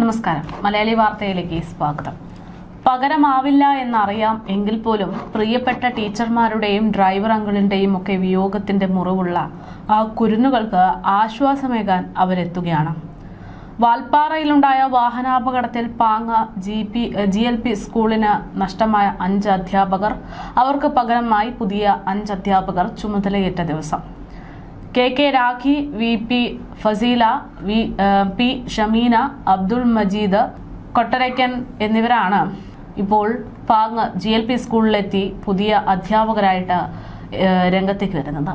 നമസ്കാരം. മലയാളി വാർത്തയിലേക്ക് സ്വാഗതം. പകരമാവില്ല എന്നറിയാം എങ്കിൽ പോലും പ്രിയപ്പെട്ട ടീച്ചർമാരുടെയും ഡ്രൈവർ അങ്കിളിന്റെയും ഒക്കെ വിയോഗത്തിന്റെ മുറിവുള്ള ആ കുരുന്നുകൾക്ക് ആശ്വാസമേകാൻ അവരെത്തുകയാണ്. വാൽപ്പാറയിലുണ്ടായ വാഹനാപകടത്തിൽ പാങ്ങ GLP സ്കൂളിന് നഷ്ടമായ 5 അധ്യാപകർ, അവർക്ക് പകരമായി പുതിയ 5 അധ്യാപകർ ചുമതലയേറ്റ ദിവസം. KK Rakhi, VP Faseela, P Shameena, Abdul Majeed കൊട്ടരയ്ക്കൻ എന്നിവരാണ് ഇപ്പോൾ പാങ് GLP സ്കൂളിലെത്തി പുതിയ അധ്യാപകരായിട്ട് രംഗത്തേക്ക് വരുന്നത്.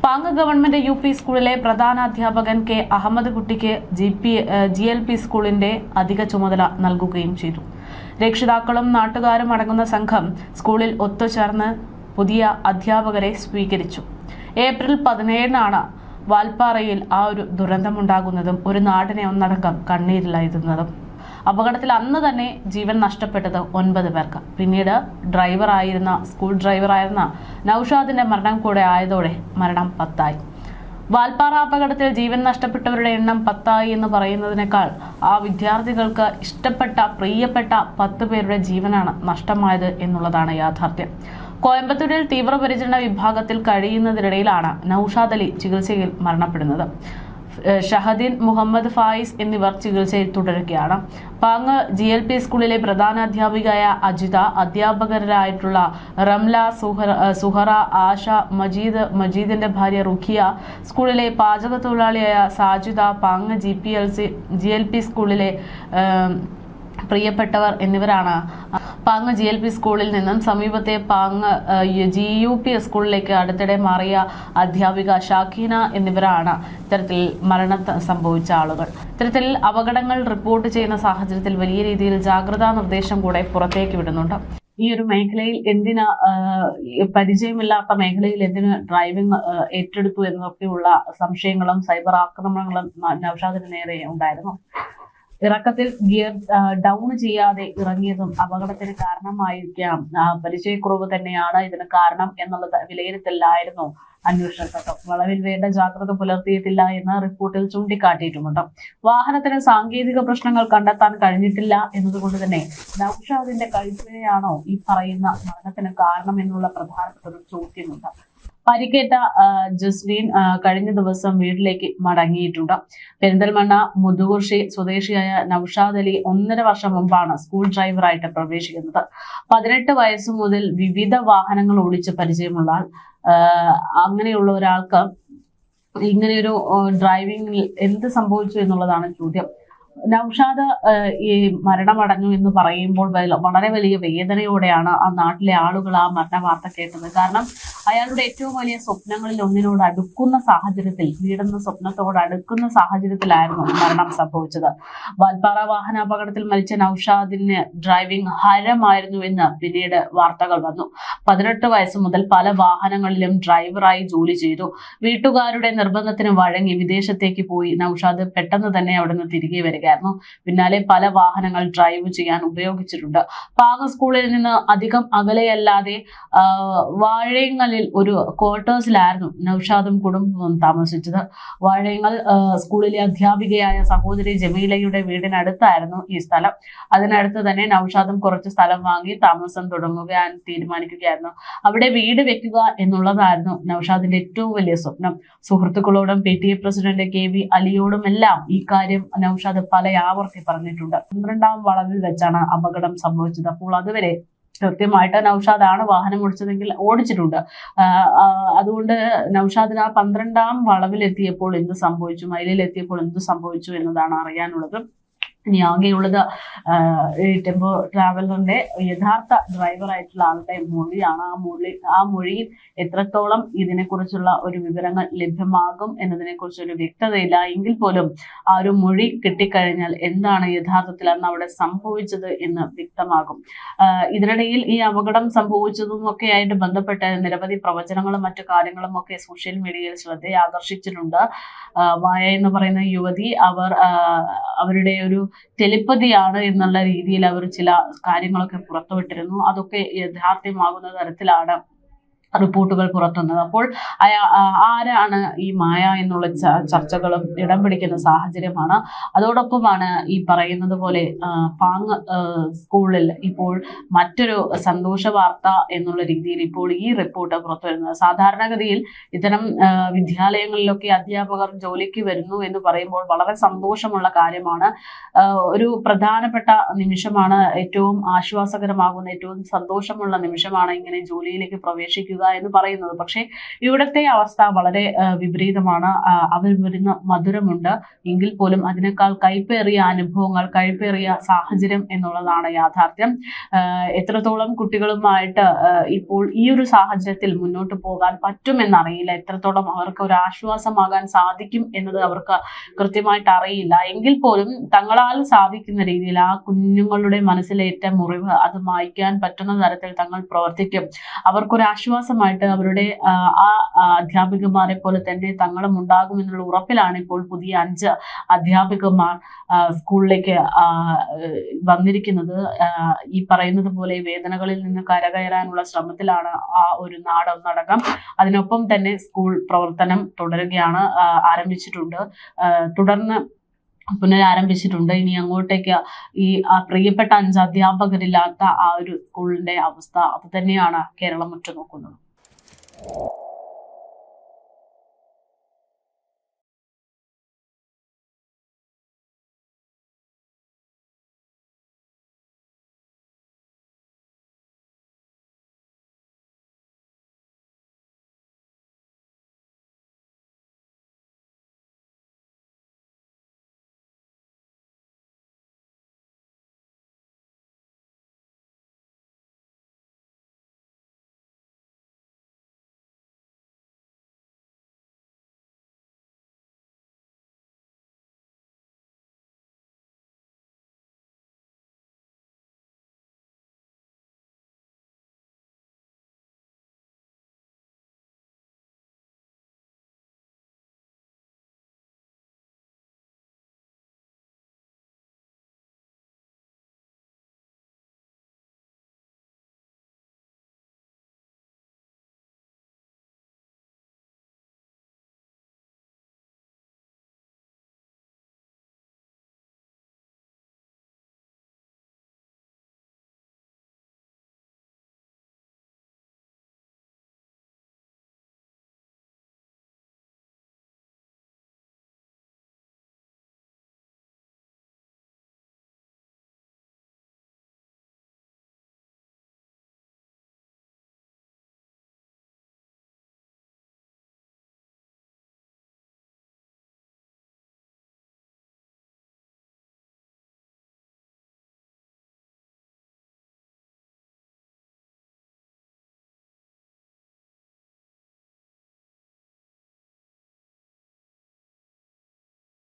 പാങ് ഗവൺമെന്റ് UP സ്കൂളിലെ പ്രധാന അധ്യാപകൻ K അഹമ്മദ് കുട്ടിക്ക് GLP സ്കൂളിന്റെ അധിക ചുമതല നൽകുകയും ചെയ്തു. രക്ഷിതാക്കളും നാട്ടുകാരും അടങ്ങുന്ന സംഘം സ്കൂളിൽ ഒത്തുചേർന്ന് പുതിയ അധ്യാപകരെ സ്വീകരിച്ചു. ഏപ്രിൽ 17-നാണ് വാൽപ്പാറയിൽ ആ ഒരു ദുരന്തമുണ്ടാകുന്നതും ഒരു നാടിനെ ഒന്നടങ്കം കണ്ണീരിലായിരുന്നതും. അപകടത്തിൽ അന്ന് തന്നെ ജീവൻ നഷ്ടപ്പെട്ടത് 9 പേർക്ക്. പിന്നീട് സ്കൂൾ ഡ്രൈവറായിരുന്ന നൌഷാദിന്റെ മരണം കൂടെ ആയതോടെ മരണം 10ആയി. വാൽപ്പാറ അപകടത്തിൽ ജീവൻ നഷ്ടപ്പെട്ടവരുടെ എണ്ണം 10ആയി എന്ന് പറയുന്നതിനേക്കാൾ ആ വിദ്യാർത്ഥികൾക്ക് പ്രിയപ്പെട്ട 10 പേരുടെ ജീവനാണ് നഷ്ടമായത് എന്നുള്ളതാണ് യാഥാർത്ഥ്യം. കോയമ്പത്തൂരിൽ തീവ്രപരിചരണ വിഭാഗത്തിൽ കഴിയുന്നതിനിടയിലാണ് നൌഷാദ് അലി ചികിത്സയിൽ മരണപ്പെടുന്നത്. ഷഹദീൻ, മുഹമ്മദ് ഫായിസ് എന്നിവർ ചികിത്സയിൽ തുടരുകയാണ്. പാങ് GLP സ്കൂളിലെ പ്രധാന അധ്യാപികയായ അജിത, അധ്യാപകരായിട്ടുള്ള റംല, സുഹറ, ആശ, മജീദിന്റെ ഭാര്യ റുഖിയ, സ്കൂളിലെ പാചക തൊഴിലാളിയായ സാജിദ, പാങ് GLP സ്കൂളിലെ പ്രിയപ്പെട്ടവർ എന്നിവരാണ് പാങ് GLP സ്കൂളിൽ നിന്നും സമീപത്തെ പാങ് GUP സ്കൂളിലേക്ക് അടുത്തിടെ മാറിയ അധ്യാപിക ഷാഖീന എന്നിവരാണ് ഇത്തരത്തിൽ മരണം സംഭവിച്ച ആളുകൾ. ഇത്തരത്തിൽ അപകടങ്ങൾ റിപ്പോർട്ട് ചെയ്യുന്ന സാഹചര്യത്തിൽ വലിയ രീതിയിൽ ജാഗ്രതാ നിർദ്ദേശം കൂടെ പുറത്തേക്ക് വിടുന്നുണ്ട്. ഈ ഒരു മേഖലയിൽ പരിചയമില്ലാത്ത മേഖലയിൽ എന്തിന് ഡ്രൈവിംഗ് ഏറ്റെടുത്തു എന്നൊക്കെയുള്ള സംശയങ്ങളും സൈബർ ആക്രമണങ്ങളും നൌഷാദിന് നേരെ ഉണ്ടായിരുന്നു. ഇറക്കത്തിൽ ഗിയർ ഡൗൺ ചെയ്യാതെ ഇറങ്ങിയതും അപകടത്തിന് കാരണമായിരിക്കാം. പരിചയക്കുറവ് തന്നെയാണ് ഇതിന് കാരണം എന്നുള്ളത് വിലയിരുത്തലായിരുന്നു അന്വേഷണ സംഘം. വളവിൽ വേണ്ട ജാഗ്രത പുലർത്തിയിട്ടില്ല എന്ന് റിപ്പോർട്ടിൽ ചൂണ്ടിക്കാട്ടിയിട്ടുമുണ്ട്. വാഹനത്തിന് സാങ്കേതിക പ്രശ്നങ്ങൾ കണ്ടെത്താൻ കഴിഞ്ഞിട്ടില്ല എന്നതുകൊണ്ട് തന്നെ നൌഷാദിന്റെ കഴിവിനെയാണോ ഈ പറയുന്ന മരണത്തിന് കാരണം എന്നുള്ള പ്രധാനപ്പെട്ട ഒരു ചോദ്യമുണ്ട്. പരിക്കേറ്റ ജസ്ലീൻ കഴിഞ്ഞ ദിവസം വീട്ടിലേക്ക് മടങ്ങിയിട്ടുണ്ട്. പെരിന്തൽമണ്ണ മുതുകുർശി സ്വദേശിയായ നൌഷാദ് അലി 1.5 വർഷം മുമ്പാണ് സ്കൂൾ ഡ്രൈവറായിട്ട് പ്രവേശിക്കുന്നത്. 18 വയസ്സ് മുതൽ വിവിധ വാഹനങ്ങൾ ഓടിച്ച് പരിചയമുള്ള അങ്ങനെയുള്ള ഒരാൾക്ക് ഇങ്ങനെയൊരു ഡ്രൈവിംഗിൽ എന്ത് സംഭവിച്ചു എന്നുള്ളതാണ് ചോദ്യം. നൌഷാദ് ഈ മരണമടഞ്ഞു എന്ന് പറയുമ്പോൾ വളരെ വലിയ വേദനയോടെയാണ് ആ നാട്ടിലെ ആളുകൾ ആ മരണ വാർത്ത കേട്ടത്. കാരണം അയാളുടെ ഏറ്റവും വലിയ സ്വപ്നങ്ങളിൽ ഒന്നിനോട് അടുക്കുന്ന സാഹചര്യത്തിൽ, വീടെന്ന സ്വപ്നത്തോട് അടുക്കുന്ന സാഹചര്യത്തിലായിരുന്നു മരണം സംഭവിച്ചത്. വാൽപ്പാറ വാഹനാപകടത്തിൽ മരിച്ച നൌഷാദിന് ഡ്രൈവിംഗ് ഹരമായിരുന്നു എന്ന് പിന്നീട് വാർത്തകൾ വന്നു. 18 വയസ്സ് മുതൽ പല വാഹനങ്ങളിലും ഡ്രൈവറായി ജോലി ചെയ്തു. വീട്ടുകാരുടെ നിർബന്ധത്തിന് വഴങ്ങി വിദേശത്തേക്ക് പോയി നൌഷാദ് പെട്ടെന്ന് തന്നെ അവിടെ നിന്ന് തിരികെ വരികയായിരുന്നു. പിന്നാലെ പല വാഹനങ്ങൾ ഡ്രൈവ് ചെയ്യാൻ ഉപയോഗിച്ചിട്ടുണ്ട്. പാങ് സ്കൂളിൽ നിന്ന് അധികം അകലെയല്ലാതെ വാഴയങ്ങളിൽ ഒരു ക്വാർട്ടേഴ്സിലായിരുന്നു നൌഷാദും കുടുംബവും താമസിച്ചത്. വാഴയങ്ങൾ സ്കൂളിലെ അധ്യാപികയായ സഹോദരി ജമീലയുടെ വീടിനടുത്തായിരുന്നു ഈ സ്ഥലം. അതിനടുത്ത് തന്നെ നൌഷാദും കുറച്ച് സ്ഥലം വാങ്ങി താമസം തുടങ്ങുവാൻ തീരുമാനിക്കുകയായിരുന്നു. അവിടെ വീട് വെക്കുക എന്നുള്ളതായിരുന്നു നൌഷാദിന്റെ ഏറ്റവും വലിയ സ്വപ്നം. സുഹൃത്തുക്കളോടും PTA പ്രസിഡന്റ് KB അലിയോടും എല്ലാം ഈ കാര്യം നൌഷാദ് പല ആവർത്തി പറഞ്ഞിട്ടുണ്ട്. 12-ാം വളവിൽ വെച്ചാണ് അപകടം സംഭവിച്ചത്. അപ്പോൾ അതുവരെ കൃത്യമായിട്ട് നൌഷാദാണ് വാഹനം ഓടിച്ചിട്ടുണ്ട്. അതുകൊണ്ട് നൌഷാദിന് ആ 12-ാം വളവിലെത്തിയപ്പോൾ എന്ത് സംഭവിച്ചു, മൈലിലെത്തിയപ്പോൾ എന്ത് സംഭവിച്ചു എന്നതാണ് അറിയാനുള്ളത്. ഇനി ആകെയുള്ളത് ഈ ടെമ്പോ ട്രാവലറിന്റെ യഥാർത്ഥ ഡ്രൈവറായിട്ടുള്ള ആളുടെ മൊഴിയാണ്. ആ മൊഴിയിൽ എത്രത്തോളം ഇതിനെക്കുറിച്ചുള്ള ഒരു വിവരങ്ങൾ ലഭ്യമാകും എന്നതിനെക്കുറിച്ചൊരു വ്യക്തതയില്ല. എങ്കിൽ പോലും ആ ഒരു മൊഴി കിട്ടിക്കഴിഞ്ഞാൽ എന്താണ് യഥാർത്ഥത്തിൽ അന്ന് അവിടെ സംഭവിച്ചത് എന്ന് വ്യക്തമാകും. ഇതിനിടയിൽ ഈ അപകടം സംഭവിച്ചതും ഒക്കെ ആയിട്ട് ബന്ധപ്പെട്ട് നിരവധി പ്രവചനങ്ങളും മറ്റു കാര്യങ്ങളും ഒക്കെ സോഷ്യൽ മീഡിയയിൽ ശ്രദ്ധയെ ആകർഷിച്ചിട്ടുണ്ട്. മായ എന്ന് പറയുന്ന യുവതി അവരുടെ ഒരു ടെലിപ്പതിയാണ് എന്നുള്ള രീതിയിൽ അവർ ചില കാര്യങ്ങളൊക്കെ പുറത്തുവിട്ടിരുന്നു. അതൊക്കെ യാഥാർത്ഥ്യമാകുന്ന തരത്തിലാണ് റിപ്പോർട്ടുകൾ പുറത്തുവന്നത്. അപ്പോൾ ആരാണ് ഈ മായ എന്നുള്ള ചർച്ചകളും ഇടം പിടിക്കുന്ന സാഹചര്യമാണ്. അതോടൊപ്പമാണ് ഈ പറയുന്നത് പോലെ പാങ് സ്കൂളിൽ ഇപ്പോൾ മറ്റൊരു സന്തോഷ വാർത്ത എന്നുള്ള രീതിയിൽ ഇപ്പോൾ ഈ റിപ്പോർട്ട് പുറത്തു വരുന്നത്. സാധാരണഗതിയിൽ ഇത്തരം വിദ്യാലയങ്ങളിലൊക്കെ അധ്യാപകർ ജോലിക്ക് വരുന്നു എന്ന് പറയുമ്പോൾ വളരെ സന്തോഷമുള്ള കാര്യമാണ്. ഒരു പ്രധാനപ്പെട്ട നിമിഷമാണ്, ഏറ്റവും ആശ്വാസകരമാകുന്ന ഏറ്റവും സന്തോഷമുള്ള നിമിഷമാണ് ഇങ്ങനെ ജോലിയിലേക്ക് പ്രവേശിക്കുക എന്ന് പറയുന്നത്. പക്ഷേ ഇവിടുത്തെ അവസ്ഥ വളരെ വിപരീതമാണ്. അവർ വരുന്ന മധുരമുണ്ട് എങ്കിൽ പോലും അതിനേക്കാൾ കൈപ്പേറിയ അനുഭവങ്ങൾ, കൈപ്പേറിയ സാഹചര്യം എന്നുള്ളതാണ് യാഥാർത്ഥ്യം. എത്രത്തോളം കുട്ടികളുമായിട്ട് ഇപ്പോൾ ഈ ഒരു സാഹചര്യത്തിൽ മുന്നോട്ട് പോകാൻ പറ്റുമെന്നറിയില്ല. എത്രത്തോളം അവർക്ക് ഒരു ആശ്വാസമാകാൻ സാധിക്കും എന്നത് അവർക്ക് കൃത്യമായിട്ട് അറിയില്ല. എങ്കിൽ പോലും തങ്ങളാൽ സാധിക്കുന്ന രീതിയിൽ ആ കുഞ്ഞുങ്ങളുടെ മനസ്സിലേറ്റ മുറിവ് അത് മായ്ക്കാൻ പറ്റുന്ന തരത്തിൽ തങ്ങൾ പ്രവർത്തിക്കും. അവർക്കൊരു ആശ്വാസമായിട്ട് അവരുടെ ആ അധ്യാപികമാരെ പോലെ തന്നെ തങ്ങളും ഉണ്ടാകുമെന്നുള്ള ഉറപ്പിലാണ് ഇപ്പോൾ പുതിയ 5 അധ്യാപികമാർ സ്കൂളിലേക്ക് വന്നിരിക്കുന്നത്. ഈ പറയുന്നത് പോലെ വേദനകളിൽ നിന്ന് കരകയറാനുള്ള ശ്രമത്തിലാണ് ആ ഒരു നാടൊന്നടങ്കം. അതിനൊപ്പം തന്നെ സ്കൂൾ പ്രവർത്തനം തുടരുകയാണ്, ആരംഭിച്ചിട്ടുണ്ട്, തുടർന്ന് പുനരാരംഭിച്ചിട്ടുണ്ട്. ഇനി അങ്ങോട്ടേക്ക് ഈ പ്രിയപ്പെട്ട 5 അധ്യാപകരില്ലാത്ത ആ ഒരു സ്കൂളിന്റെ അവസ്ഥ അത് തന്നെയാണ് കേരളം ഉറ്റുനോക്കുന്നത്.